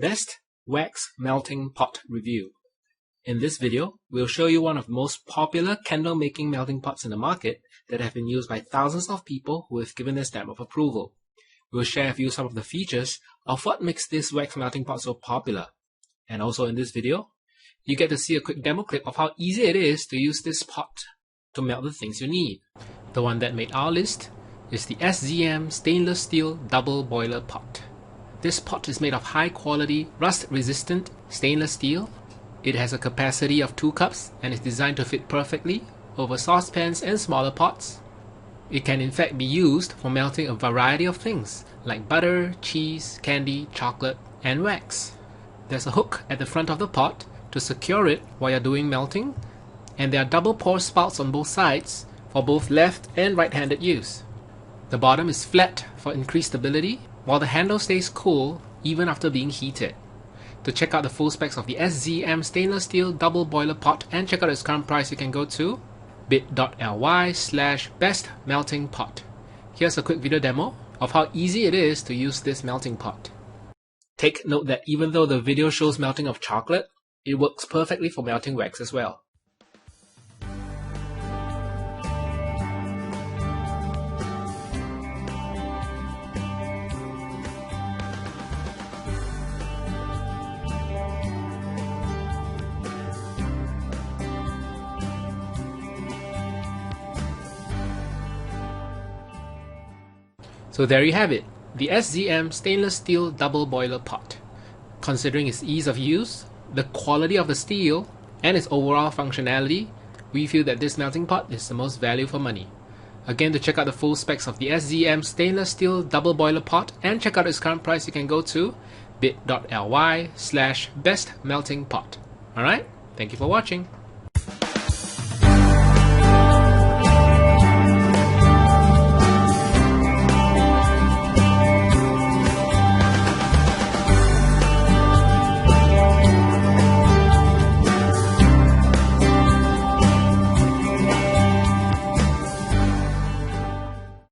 Best Wax Melting Pot Review. In this video, we'll show you one of the most popular candle making melting pots in the market that have been used by thousands of people who have given their stamp of approval. We'll share with you some of the features of what makes this wax melting pot so popular. And also in this video, you get to see a quick demo clip of how easy it is to use this pot to melt the things you need. The one that made our list is the SZM stainless steel double boiler pot. This pot is made of high quality, rust resistant stainless steel. It has a capacity of 2 cups and is designed to fit perfectly over saucepans and smaller pots. It can in fact be used for melting a variety of things like butter, cheese, candy, chocolate, and wax. There's a hook at the front of the pot to secure it while you're doing melting, and there are double pour spouts on both sides for both left and right-handed use. The bottom is flat for increased stability, while the handle stays cool even after being heated. To check out the full specs of the SZM stainless steel double boiler pot and check out its current price, you can go to bit.ly/bestmeltingpot. Here's a quick video demo of how easy it is to use this melting pot. Take note that even though the video shows melting of chocolate, it works perfectly for melting wax as well. So there you have it, the SZM stainless steel double boiler pot. Considering its ease of use, the quality of the steel, and its overall functionality, we feel that this melting pot is the most value for money. Again, to check out the full specs of the SZM stainless steel double boiler pot and check out its current price, you can go to bit.ly/bestmeltingpot. Alright, thank you for watching.